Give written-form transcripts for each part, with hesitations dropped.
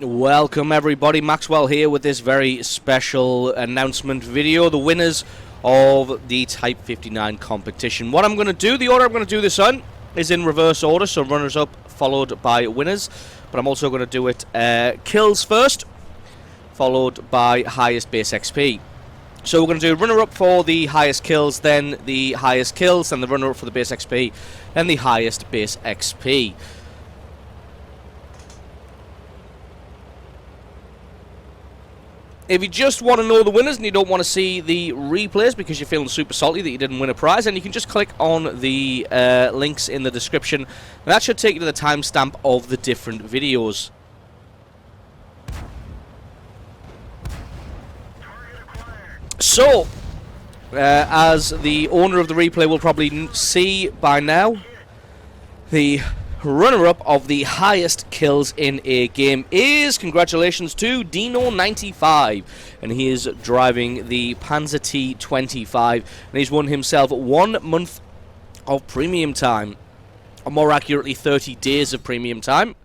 Welcome everybody, Maxwell here with this very special announcement video. The winners of the Type 59 competition. What I'm going to do, the order I'm going to do this on is in reverse order, so runners up followed by winners. But I'm also going to do it kills first, followed by highest base XP. So we're going to do runner up for the highest kills, then the highest kills, then the runner up for the base XP, then the highest base XP. If you just want to know the winners and you don't want to see the replays because you're feeling super salty that you didn't win a prize, then you can just click on the links in the description. And that should take you to the timestamp of the different videos. So, as the owner of the replay will probably see by now, the runner-up of the highest kills in a game is, congratulations to Dino95, and he is driving the Panzer T25, and he's won himself 1 month of premium time, or more accurately 30 days of premium time.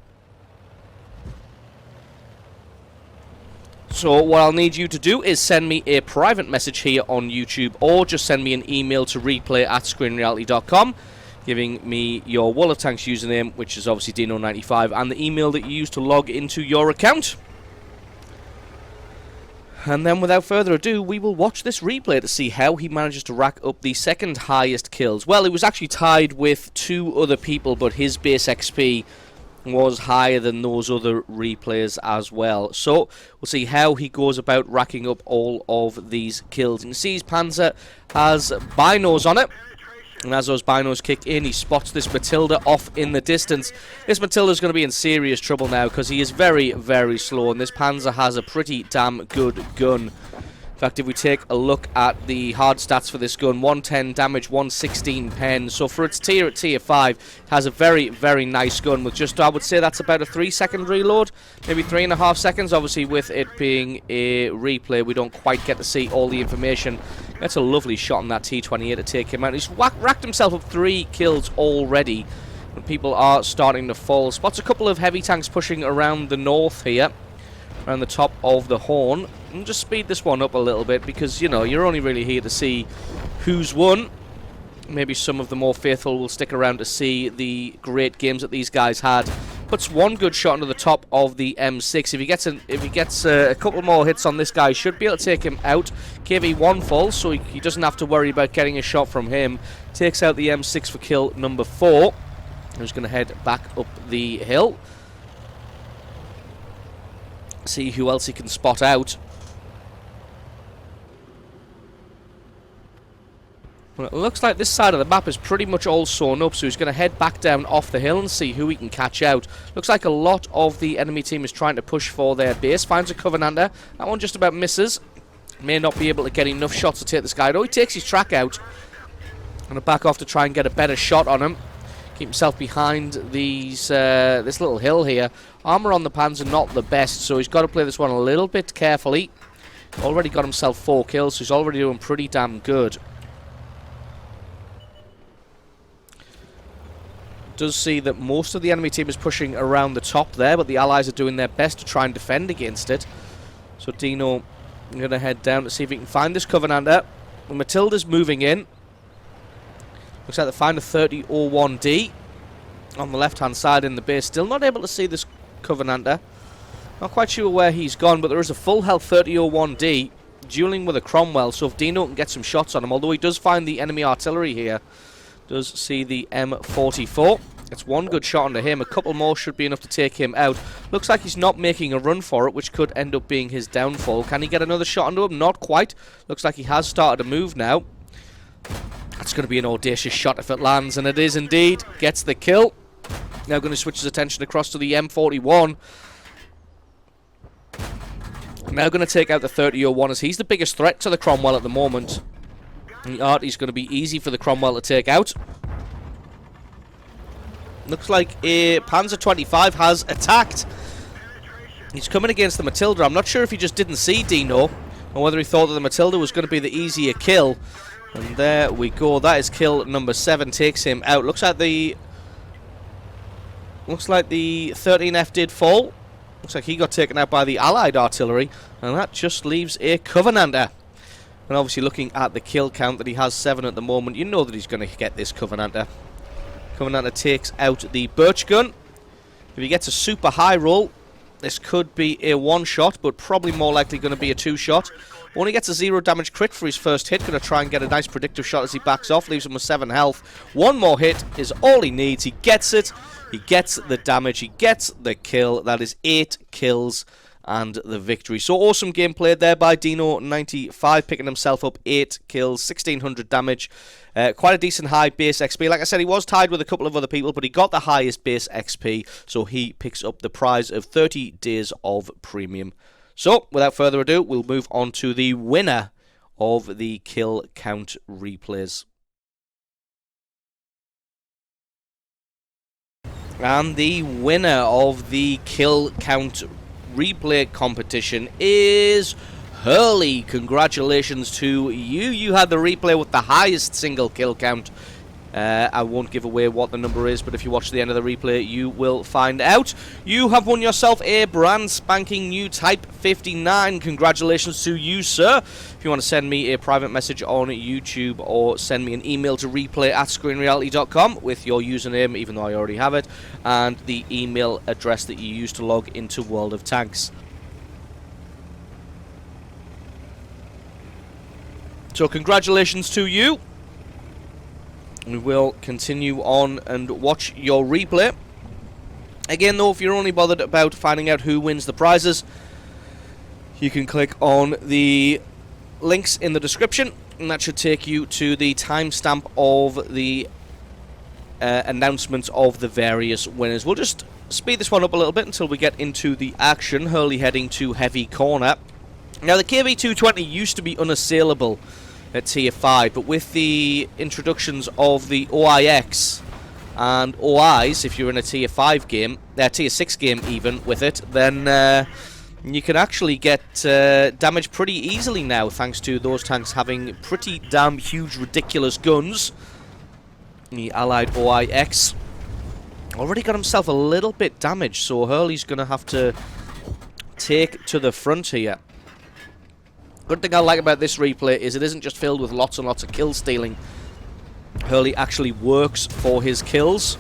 So what I'll need you to do is send me a private message here on YouTube, or just send me an email to replay@screenreality.com, giving me your World of Tanks username, which is obviously Dino95, and the email that you use to log into your account. And then without further ado, we will watch this replay to see how he manages to rack up the second highest kills. Well, it was actually tied with 2 other people, but his base XP was higher than those other replays as well. So we'll see how he goes about racking up all of these kills. You can see his Panzer has binos on it. And as those binos kick in, he spots this Matilda off in the distance. This Matilda's going to be in serious trouble now because he is very, very slow. And this Panzer has a pretty damn good gun. In fact, if we take a look at the hard stats for this gun, 110 damage, 116 pen. So for its tier at tier 5, it has a very, very nice gun with just, I would say that's about a 3-second reload. Maybe 3.5 seconds. Obviously, with it being a replay, we don't quite get to see all the information. That's a lovely shot on that T28 to take him out. He's racked himself up 3 kills already. And people are starting to fall. Spots a couple of heavy tanks pushing around the north here, around the top of the horn. And just speed this one up a little bit because, you know, you're only really here to see who's won. Maybe some of the more faithful will stick around to see the great games that these guys had. Puts one good shot into the top of the M6. If he gets a couple more hits on this guy, should be able to take him out. KV1 falls, so he doesn't have to worry about getting a shot from him. Takes out the M6 for kill number 4. Who's going to head back up the hill. See who else he can spot out. Well, it looks like this side of the map is pretty much all sewn up, so he's going to head back down off the hill and see who he can catch out. Looks like a lot of the enemy team is trying to push for their base. Finds a Covenanter. That one just about misses. May not be able to get enough shots to take this guy. Oh, he takes his track out. Going to back off to try and get a better shot on him. Keep himself behind these this little hill here. Armor on the Panzer not the best, so he's got to play this one a little bit carefully. Already got himself 4 kills, so he's already doing pretty damn good. Does see that most of the enemy team is pushing around the top there, but the allies are doing their best to try and defend against it. So Dino going to head down to see if he can find this Covenanter. The Matilda's moving in. Looks like they find a 3001D on the left-hand side in the base. Still not able to see this Covenanter. Not quite sure where he's gone, but there is a full health 3001D dueling with a Cromwell, so if Dino can get some shots on him, although he does find the enemy artillery here. Does see the M44. It's one good shot onto him. A couple more should be enough to take him out. Looks like he's not making a run for it, which could end up being his downfall. Can he get another shot onto him? Not quite. Looks like he has started to move now. That's going to be an audacious shot if it lands, and it is indeed. Gets the kill. Now going to switch his attention across to the M41. Now going to take out the 3001 as he's the biggest threat to the Cromwell at the moment. And the Artie's going to be easy for the Cromwell to take out. Looks like a Panzer 25 has attacked. He's coming against the Matilda. I'm not sure if he just didn't see Dino, or whether he thought that the Matilda was going to be the easier kill. And there we go. That is kill number 7. Takes him out. Looks like the 13F did fall. Looks like he got taken out by the Allied artillery, and that just leaves a Covenanter. And obviously looking at the kill count that he has 7 at the moment, you know that he's going to get this Covenanter. Covenanter takes out the Birch Gun. If he gets a super high roll, this could be a 1-shot, but probably more likely going to be a 2-shot. Only gets a 0 damage crit for his first hit. Going to try and get a nice predictive shot as he backs off. Leaves him with 7 health. One more hit is all he needs. He gets it. He gets the damage. He gets the kill. That is 8 kills and the victory. So awesome gameplay there by Dino95, picking himself up 8 kills, 1600 damage. Quite a decent high base XP. Like I said, he was tied with a couple of other people, but he got the highest base XP, so he picks up the prize of 30 days of premium. So, without further ado, we'll move on to the winner of the kill count replays. And the winner of the kill count replay competition is Hurley. Congratulations to you. You had the replay with the highest single kill count. I won't give away what the number is, but if you watch the end of the replay, you will find out. You have won yourself a brand spanking new Type 59. Congratulations to you, sir. If you want to send me a private message on YouTube or send me an email to replay@screenreality.com with your username, even though I already have it, and the email address that you use to log into World of Tanks. So congratulations to you. We will continue on and watch your replay. Again, though, if you're only bothered about finding out who wins the prizes, you can click on the links in the description, and that should take you to the timestamp of the announcement of the various winners. We'll just speed this one up a little bit until we get into the action. Hurley heading to Heavy Corner. Now, the KV-220 used to be unassailable at Tier 5, but with the introductions of the OIX and OIs, if you're in a Tier 5 game, Tier 6 game even with it, then you can actually get damage pretty easily now, thanks to those tanks having pretty damn huge, ridiculous guns. The Allied OIX already got himself a little bit damaged, so Hurley's going to have to take to the front here. Good thing I like about this replay is it isn't just filled with lots and lots of kill stealing. Hurley actually works for his kills.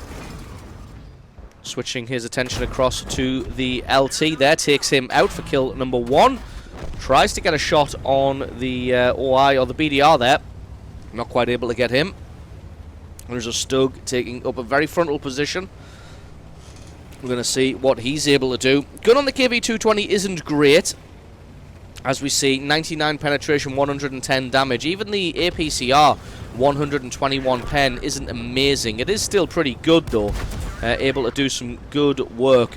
Switching his attention across to the LT there, takes him out for kill number 1. Tries to get a shot on the OI or the BDR there. Not quite able to get him. There's a Stug taking up a very frontal position. We're going to see what he's able to do. Gun on the KV-220 isn't great. As we see, 99 penetration, 110 damage. Even the APCR, 121 pen, isn't amazing. It is still pretty good, though. Able to do some good work.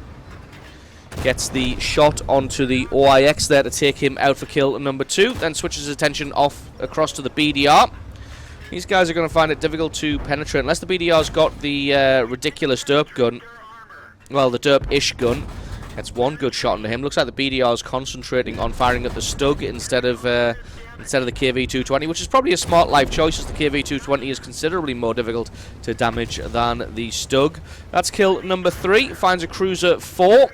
Gets the shot onto the OIX there to take him out for kill number 2. Then switches his attention off across to the BDR. These guys are going to find it difficult to penetrate unless the BDR's got the ridiculous derp gun. Well, the derp-ish gun. Gets one good shot into him. Looks like the BDR is concentrating on firing at the Stug instead of the KV-220, which is probably a smart life choice, as the KV-220 is considerably more difficult to damage than the Stug. That's kill number 3. Finds a Cruiser 4.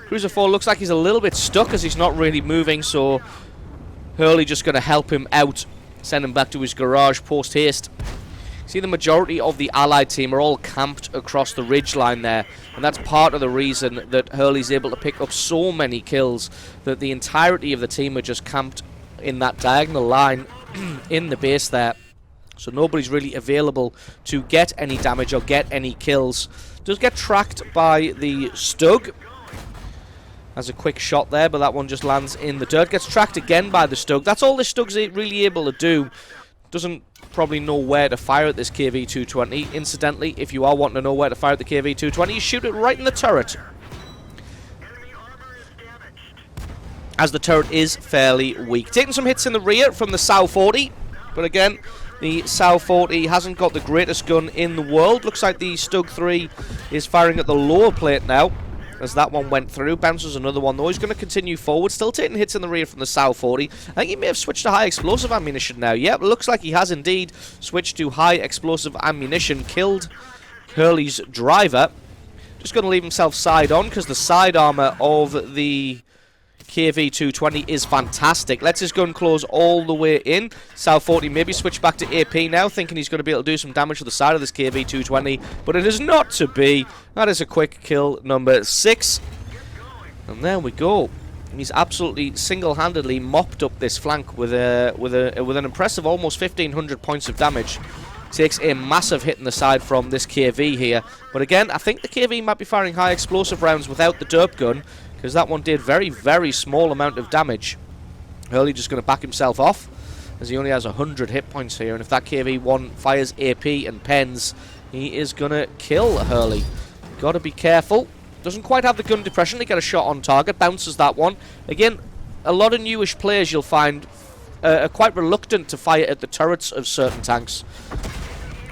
Cruiser 4 looks like he's a little bit stuck as he's not really moving, so Hurley just going to help him out, send him back to his garage post-haste. See, the majority of the Allied team are all camped across the ridge line there, and that's part of the reason that Hurley's able to pick up so many kills, that the entirety of the team are just camped in that diagonal line in the base there. So nobody's really available to get any damage or get any kills. Does get tracked by the Stug. Has a quick shot there, but that one just lands in the dirt. Gets tracked again by the Stug. That's all the Stug's really able to do. Doesn't probably know where to fire at this KV-220. Incidentally, if you are wanting to know where to fire at the KV-220, you shoot it right in the turret, as the turret is fairly weak. Taking some hits in the rear from the SAU-40, but again, the SAU-40 hasn't got the greatest gun in the world. Looks like the Stug 3 is firing at the lower plate now, as that one went through. Bounces another one, though. He's going to continue forward. Still taking hits in the rear from the SAU-40. I think he may have switched to high explosive ammunition now. Yep, looks like he has indeed switched to high explosive ammunition. Killed Hurley's driver. Just going to leave himself side on because the side armor of the KV-220 is fantastic. Lets his gun close all the way in. Sal 40 maybe switch back to AP now, thinking he's going to be able to do some damage to the side of this KV-220, but it is not to be. That is a quick kill number 6. And there we go. He's absolutely single-handedly mopped up this flank with an impressive almost 1,500 points of damage. Takes a massive hit in the side from this KV here. But again, I think the KV might be firing high explosive rounds without the derp gun, because that one did very, very small amount of damage. Hurley just going to back himself off, as he only has 100 hit points here. And if that KV-1 fires AP and pens, he is going to kill Hurley. Got to be careful. Doesn't quite have the gun depression to get a shot on target. Bounces that one. Again, a lot of newish players you'll find are quite reluctant to fire at the turrets of certain tanks,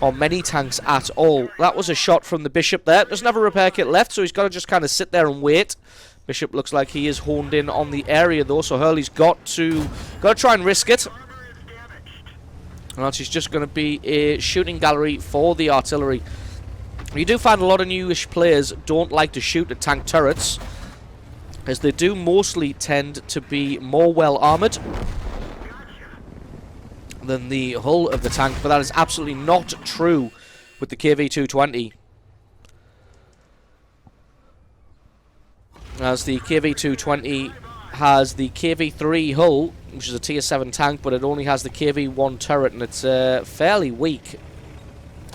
or many tanks at all. That was a shot from the Bishop there. Doesn't have a repair kit left, so he's got to just kind of sit there and wait. Bishop looks like he is honed in on the area though, so Hurley's got to try and risk it. And that's just going to be a shooting gallery for the artillery. You do find a lot of newish players don't like to shoot at tank turrets, as they do mostly tend to be more well armoured than the hull of the tank, but that is absolutely not true with the KV-220. As the KV-220 has the KV-3 hull, which is a tier 7 tank, but it only has the KV-1 turret, and it's fairly weak.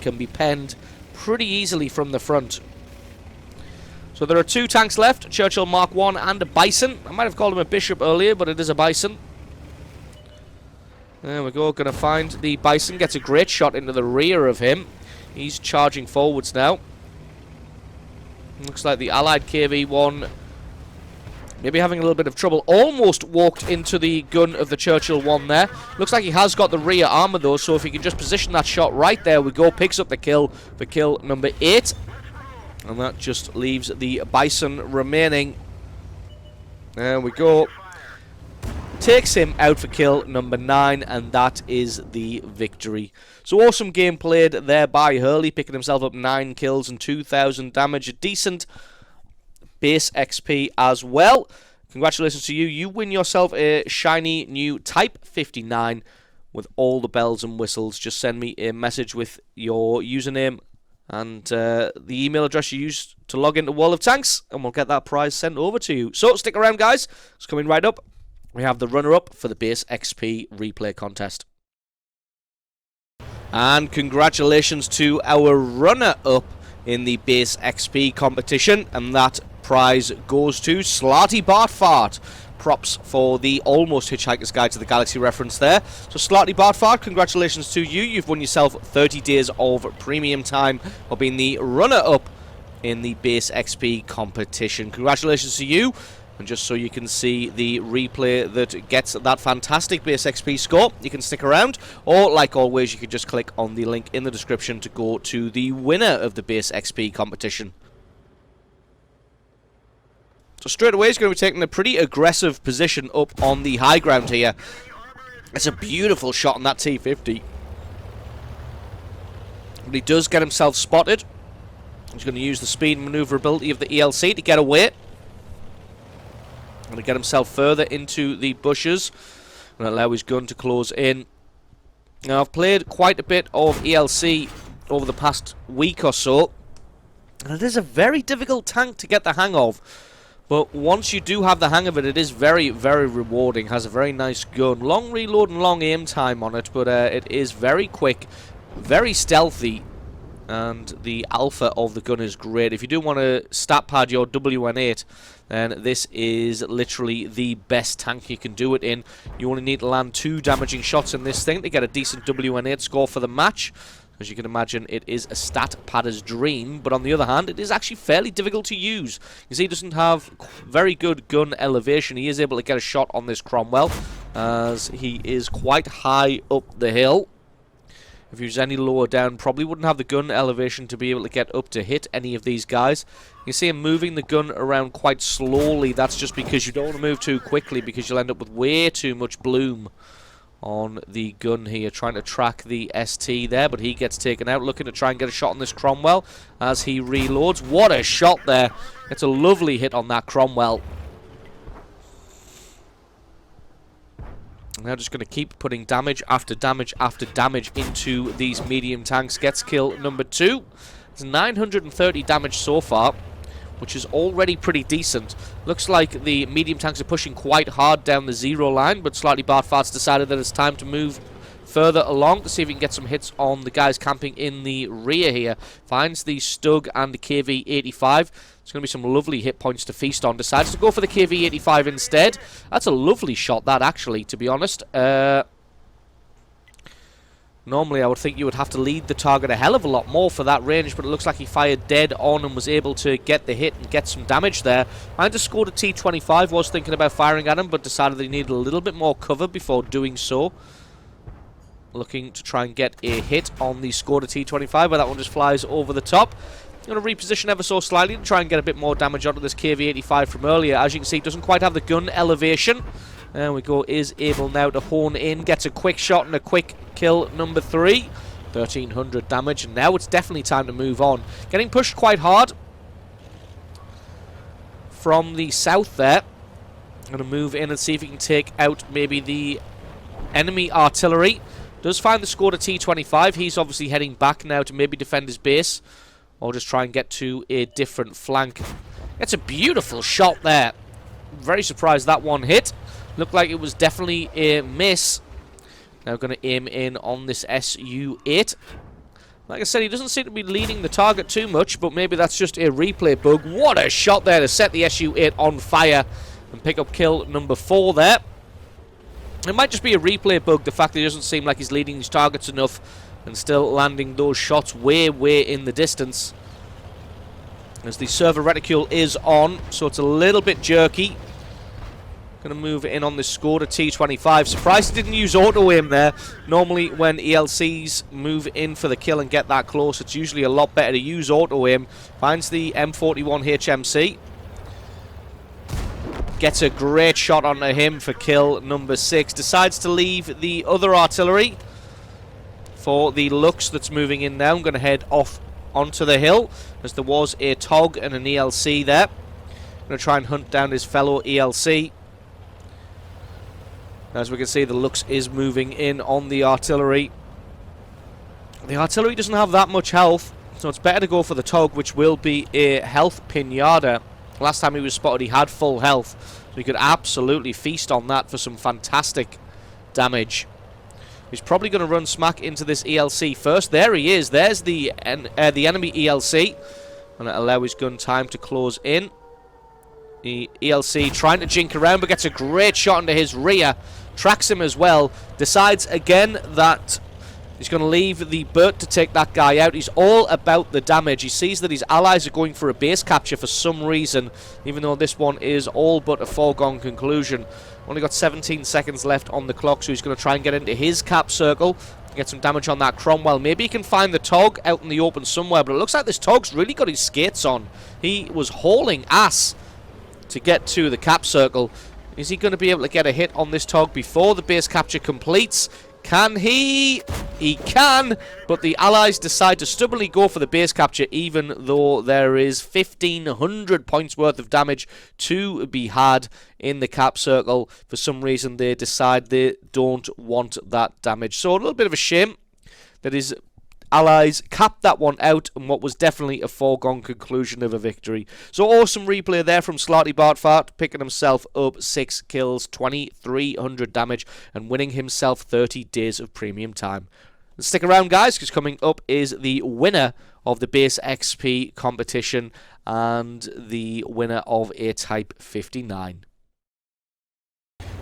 Can be penned pretty easily from the front. So there are 2 tanks left, Churchill Mark 1 and a Bison. I might have called him a Bishop earlier, but it is a Bison. There we go, gonna find the Bison, gets a great shot into the rear of him. He's charging forwards now. Looks like the allied KV-1 maybe having a little bit of trouble. Almost walked into the gun of the Churchill 1 there. Looks like he has got the rear armor though, so if he can just position that shot right there, we go, picks up the kill for kill number 8. And that just leaves the Bison remaining. There we go. Takes him out for kill number 9, and that is the victory. So awesome game played there by Hurley, picking himself up 9 kills and 2,000 damage. A decent base XP as well. Congratulations to you. You win yourself a shiny new Type 59 with all the bells and whistles. Just send me a message with your username and the email address you used to log into World of Tanks, and we'll get that prize sent over to you. So stick around, guys. It's coming right up. We have the runner-up for the base XP replay contest. And congratulations to our runner-up in the base XP competition, and that prize goes to Slarty Bartfart. Props for the almost Hitchhiker's Guide to the Galaxy reference there. So Slarty Bartfart, congratulations to you. You've won yourself 30 days of premium time for being the runner-up in the base XP competition. Congratulations to you. And just so you can see the replay that gets that fantastic base XP score, you can stick around, or like always, you can just click on the link in the description to go to the winner of the base XP competition. So straight away, he's going to be taking a pretty aggressive position up on the high ground here. It's a beautiful shot on that T-50. But he does get himself spotted. He's going to use the speed and maneuverability of the ELC to get away. Going to get himself further into the bushes and allow his gun to close in. Now, I've played quite a bit of ELC over the past week or so, and it is a very difficult tank to get the hang of. But once you do have the hang of it, it is very, very rewarding. Has a very nice gun. Long reload and long aim time on it, but it is very quick, very stealthy, and the alpha of the gun is great. If you do want to stat pad your WN8, then this is literally the best tank you can do it in. You only need to land 2 damaging shots in this thing to get a decent WN8 score for the match. As you can imagine, it is a stat padder's dream, but on the other hand, it is actually fairly difficult to use. You see, he doesn't have very good gun elevation. He is able to get a shot on this Cromwell, as he is quite high up the hill. If he was any lower down, probably wouldn't have the gun elevation to be able to get up to hit any of these guys. You see him moving the gun around quite slowly. That's just because you don't want to move too quickly, because you'll end up with way too much bloom on the gun here, trying to track the ST there, but he gets taken out, looking to try and get a shot on this Cromwell as he reloads. What a shot there. It's a lovely hit on that Cromwell. Now just going to keep putting damage after damage after damage into these medium tanks. Gets kill number 2. It's 930 damage so far, which is already pretty decent. Looks like the medium tanks are pushing quite hard down the 0 line, but Slightly Bartfart's decided that it's time to move further along to see if he can get some hits on the guys camping in the rear here. Finds the Stug and the KV-85. There's going to be some lovely hit points to feast on. Decides to go for the KV-85 instead. That's a lovely shot, that, actually, to be honest. Normally, I would think you would have to lead the target a hell of a lot more for that range, but it looks like he fired dead on and was able to get the hit and get some damage there. I underscored a T-25, was thinking about firing at him, but decided that he needed a little bit more cover before doing so. Looking to try and get a hit on the Skoda T-25, but that one just flies over the top. Going to reposition ever so slightly to try and get a bit more damage onto this KV-85 from earlier. As you can see, it doesn't quite have the gun elevation. There we go, is able now to hone in, gets a quick shot and a quick kill number 3. 1300 damage, and now it's definitely time to move on. Getting pushed quite hard from the south there. Going to move in and see if he can take out maybe the enemy artillery. Does find the Skoda T-25. He's obviously heading back now to maybe defend his base, or just try and get to a different flank. That's a beautiful shot there. Very surprised that one hit. Looked like it was definitely a miss. Now going to aim in on this Su-8. Like I said, he doesn't seem to be leading the target too much, but maybe that's just a replay bug. What a shot there to set the Su-8 on fire and pick up kill number 4 there. It might just be a replay bug, the fact that he doesn't seem like he's leading his targets enough and still landing those shots way, way in the distance. As the server reticule is on, so it's a little bit jerky. Going to move in on this Skoda T-25. Surprised he didn't use auto-aim there. Normally when ELCs move in for the kill and get that close, it's usually a lot better to use auto-aim. Finds the M41 HMC. Gets a great shot onto him for kill number 6. Decides to leave the other artillery for the Lux that's moving in now. I'm going to head off onto the hill, as there was a TOG and an ELC there. Going to try and hunt down his fellow ELC. As we can see, the Lux is moving in on the artillery. The artillery doesn't have that much health, so it's better to go for the TOG, which will be a health pinata. Last time he was spotted, he had full health, so he could absolutely feast on that for some fantastic damage. He's probably going to run smack into this ELC first. There he is. There's the enemy ELC. Going to allow his gun time to close in. The ELC trying to jink around, but gets a great shot into his rear. Tracks him as well. Decides again that he's going to leave the Burt to take that guy out. He's all about the damage. He sees that his allies are going for a base capture for some reason, even though this one is all but a foregone conclusion. Only got 17 seconds left on the clock, so he's going to try and get into his cap circle. Get some damage on that Cromwell. Maybe he can find the TOG out in the open somewhere, but it looks like this TOG's really got his skates on. He was hauling ass to get to the cap circle. Is he going to be able to get a hit on this TOG before the base capture completes? Can he? He can, but the allies decide to stubbornly go for the base capture, even though there is 1,500 points worth of damage to be had in the cap circle. For some reason, they decide they don't want that damage. So a little bit of a shame that his allies capped that one out in what was definitely a foregone conclusion of a victory. So awesome replay there from Slightly Bartfart, picking himself up 6 kills, 2,300 damage, and winning himself 30 days of premium time. And stick around, guys, because coming up is the winner of the base XP competition and the winner of a Type 59.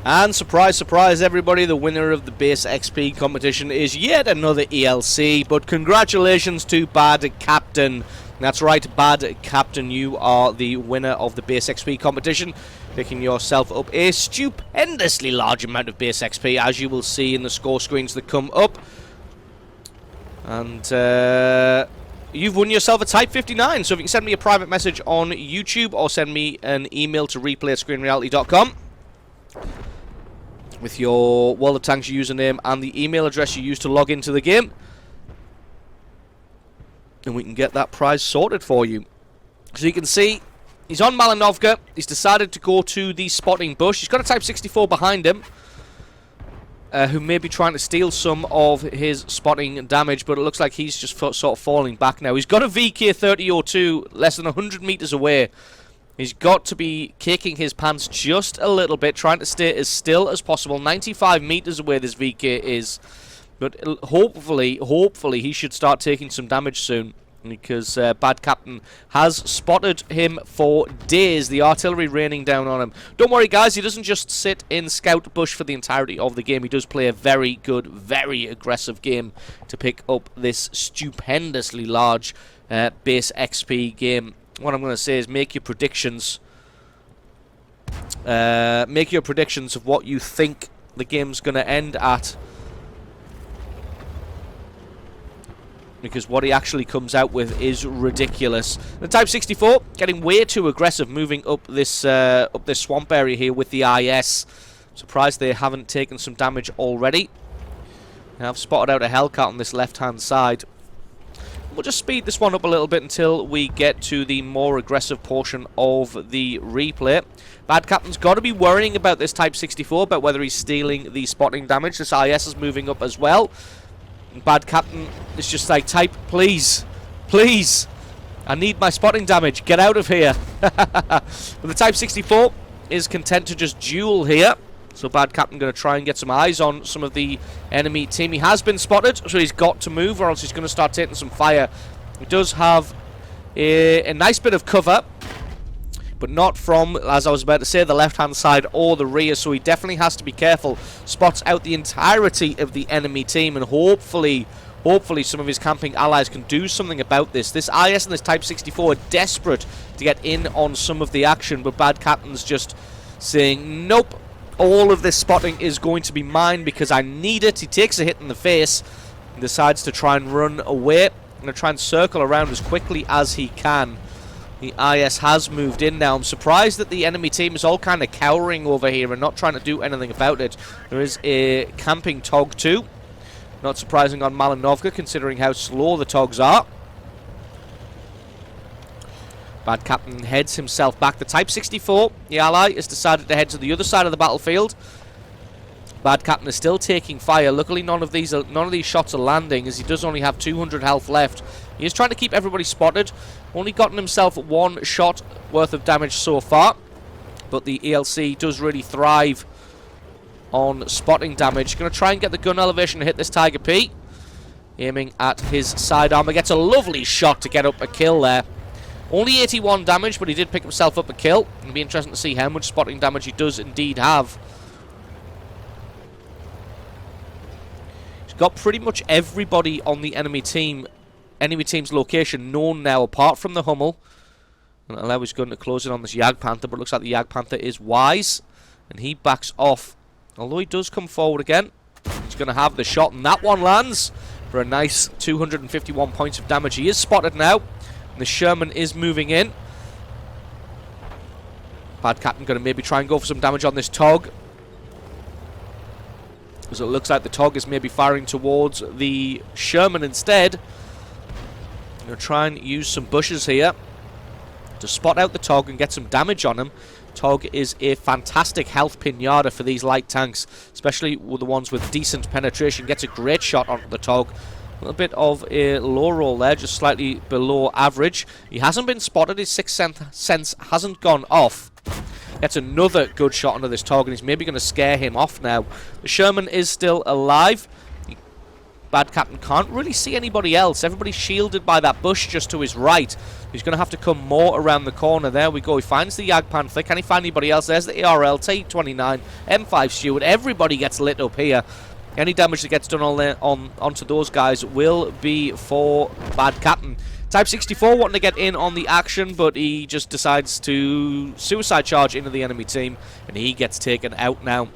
And surprise, surprise, everybody, the winner of the base XP competition is yet another ELC. But congratulations to Bad Captain. That's right, Bad Captain, you are the winner of the base XP competition, picking yourself up a stupendously large amount of base XP, as you will see in the score screens that come up. And you've won yourself a Type 59. So if you can send me a private message on YouTube or send me an email to replay@screenreality.com. with your World of Tanks username and the email address you use to log into the game. And we can get that prize sorted for you. So you can see, he's on Malinovka. He's decided to go to the spotting bush. He's got a Type 64 behind him, who may be trying to steal some of his spotting damage, but it looks like he's just sort of falling back now. He's got a VK-3002 less than 100 meters away. He's got to be kicking his pants just a little bit, trying to stay as still as possible. 95 meters away this VK is, but hopefully he should start taking some damage soon, because Bad Captain has spotted him for days. The artillery raining down on him. Don't worry, guys, he doesn't just sit in Scout Bush for the entirety of the game. He does play a very good, very aggressive game to pick up this stupendously large base XP game. What I'm going to say is make your predictions. Make your predictions of what you think the game's going to end at, because what he actually comes out with is ridiculous. The Type 64 getting way too aggressive, moving up this swamp area here with the IS. Surprised they haven't taken some damage already. I've spotted out a Hellcat on this left-hand side. We'll just speed this one up a little bit until we get to the more aggressive portion of the replay. Bad Captain's got to be worrying about this Type 64, about whether he's stealing the spotting damage. This IS is moving up as well. Bad Captain is just like, Type, please, please, I need my spotting damage, get out of here. But the Type 64 is content to just duel here. So Bad Captain going to try and get some eyes on some of the enemy team. He has been spotted, so he's got to move, or else he's going to start taking some fire. He does have a nice bit of cover, but not from, as I was about to say, the left-hand side or the rear, so he definitely has to be careful. Spots out the entirety of the enemy team, and hopefully some of his camping allies can do something about this. This IS and this Type 64 are desperate to get in on some of the action, but Bad Captain's just saying, nope, all of this spotting is going to be mine because I need it. He takes a hit in the face and decides to try and run away. I'm going to try and circle around as quickly as he can. The IS has moved in now. I'm surprised that the enemy team is all kind of cowering over here and not trying to do anything about it. There is a camping Tog too. Not surprising on Malinovka, considering how slow the Togs are. Bad Captain heads himself back. The Type 64, the ally, has decided to head to the other side of the battlefield. Bad Captain is still taking fire. Luckily, none of these shots are landing, as he does only have 200 health left. He is trying to keep everybody spotted. Only gotten himself one shot worth of damage so far, but the ELC does really thrive on spotting damage. Going to try and get the gun elevation to hit this Tiger P. Aiming at his sidearm. Gets a lovely shot to get up a kill there. Only 81 damage, but he did pick himself up a kill. It'll be interesting to see how much spotting damage he does indeed have. He's got pretty much everybody on the enemy team's location known now, apart from the Hummel. And allow his gun to close in on this Jagdpanther, but it looks like the Jagdpanther is wise, and he backs off. Although he does come forward again, he's going to have the shot, and that one lands for a nice 251 points of damage. He is spotted now. The Sherman is moving in. Bad Captain going to maybe try and go for some damage on this Tog, as it looks like the Tog is maybe firing towards the Sherman instead. Going to try and use some bushes here to spot out the Tog and get some damage on him. Tog is a fantastic health pinata for these light tanks, especially with the ones with decent penetration. Gets a great shot onto the Tog. A little bit of a low roll there, just slightly below average. He hasn't been spotted. His sixth sense hasn't gone off. Gets another good shot onto this Tog, and he's maybe going to scare him off now. The Sherman is still alive. Bad Captain can't really see anybody else. Everybody's shielded by that bush just to his right. He's going to have to come more around the corner. There we go. He finds the Jagdpanther. Can he find anybody else? There's the ARL, T-29, M5 Stewart. Everybody gets lit up here. Any damage that gets done onto those guys will be for Bad Captain. Type 64 wanting to get in on the action, but he just decides to suicide charge into the enemy team, and he gets taken out now.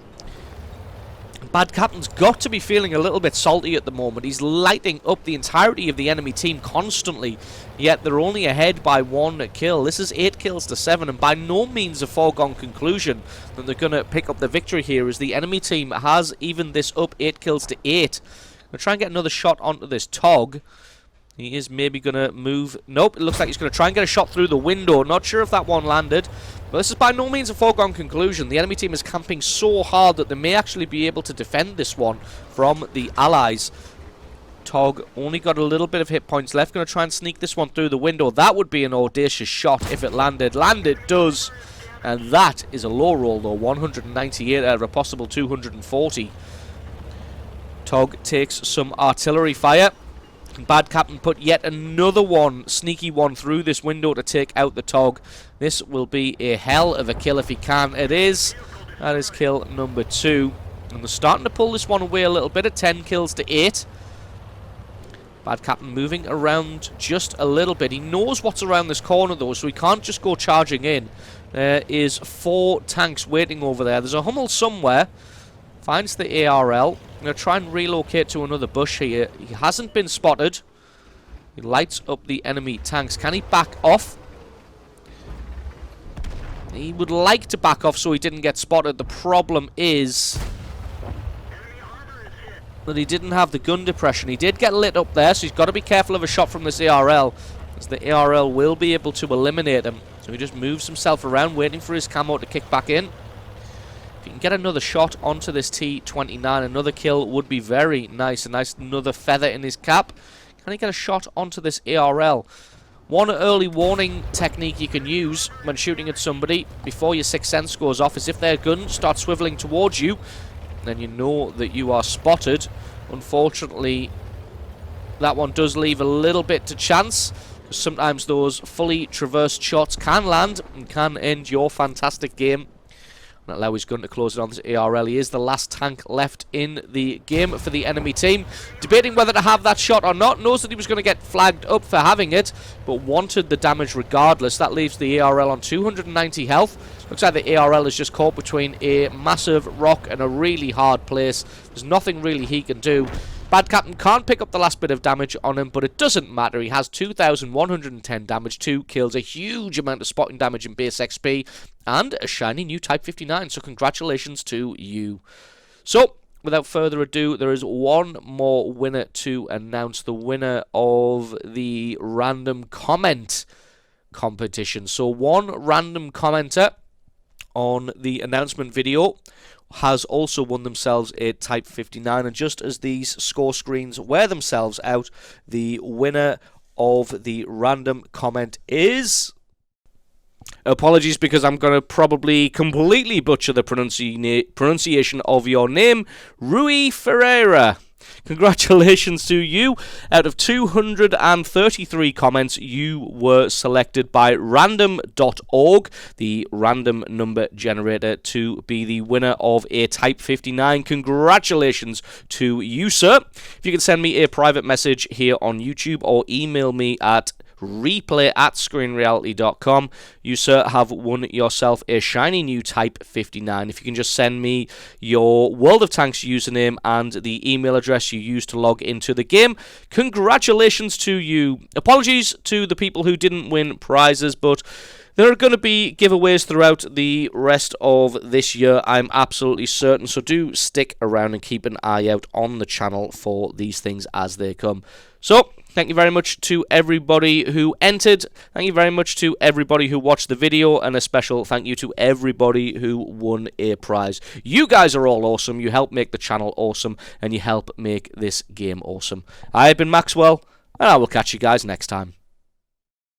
Bad Captain's got to be feeling a little bit salty at the moment. He's lighting up the entirety of the enemy team constantly, yet they're only ahead by 1 kill. This is 8 kills to 7, and by no means a foregone conclusion that they're going to pick up the victory here, as the enemy team has evened this up 8 kills to 8. We'll try and get another shot onto this Tog. He is maybe going to move. Nope, it looks like he's going to try and get a shot through the window. Not sure if that one landed. But this is by no means a foregone conclusion. The enemy team is camping so hard that they may actually be able to defend this one from the allies. Tog only got a little bit of hit points left. Going to try and sneak this one through the window. That would be an audacious shot if it landed. Landed does. And that is a low roll though. 198 out of a possible 240. Tog takes some artillery fire. Bad Captain put yet another one, sneaky one, through this window to take out the Tog. This will be a hell of a kill if he can. It is. That is kill number 2. And they're starting to pull this one away a little bit at 10 kills to 8. Bad Captain moving around just a little bit. He knows what's around this corner though, so he can't just go charging in. There is 4 tanks waiting over there. There's a Hummel somewhere. Finds the ARL. I'm going to try and relocate to another bush here. He hasn't been spotted. He lights up the enemy tanks. Can he back off? He would like to back off so he didn't get spotted. The problem is that he didn't have the gun depression. He did get lit up there, so he's got to be careful of a shot from this ARL, as the ARL will be able to eliminate him. So he just moves himself around, waiting for his camo to kick back in. If you can get another shot onto this T-29, another kill would be very nice. Another feather in his cap. Can he get a shot onto this ARL? One early warning technique you can use when shooting at somebody before your 6th sense goes off is if their gun starts swiveling towards you, then you know that you are spotted. Unfortunately, that one does leave a little bit to chance, because sometimes those fully traversed shots can land and can end your fantastic game. And allow his gun to close it on this ARL. He is the last tank left in the game for the enemy team. Debating whether to have that shot or not. Knows that he was going to get flagged up for having it, but wanted the damage regardless. That leaves the ARL on 290 health. Looks like the ARL is just caught between a massive rock and a really hard place. There's nothing really he can do. Bad Captain can't pick up the last bit of damage on him, but it doesn't matter. He has 2,110 damage, 2 kills, a huge amount of spotting damage in base XP, and a shiny new Type 59, so congratulations to you. So, without further ado, there is one more winner to announce. The winner of the random comment competition. So, one random commenter on the announcement video has also won themselves a Type 59, and just as these score screens wear themselves out, the winner of the random comment is... Apologies, because I'm going to probably completely butcher the pronunciation of your name, Rui Ferreira. Congratulations to you. Out of 233 comments, you were selected by random.org, the random number generator, to be the winner of a Type 59. Congratulations to you, sir. If you can send me a private message here on YouTube or email me at replay@screenreality.com, you, sir, have won yourself a shiny new Type 59. If you can just send me your World of Tanks username and the email address you used to log into the game, congratulations to you. Apologies to the people who didn't win prizes, but there are going to be giveaways throughout the rest of this year, I'm absolutely certain, so do stick around and keep an eye out on the channel for these things as they come. So, thank you very much to everybody who entered. Thank you very much to everybody who watched the video, and a special thank you to everybody who won a prize. You guys are all awesome. You help make the channel awesome, and you help make this game awesome. I've been Maxwell, and I will catch you guys next time.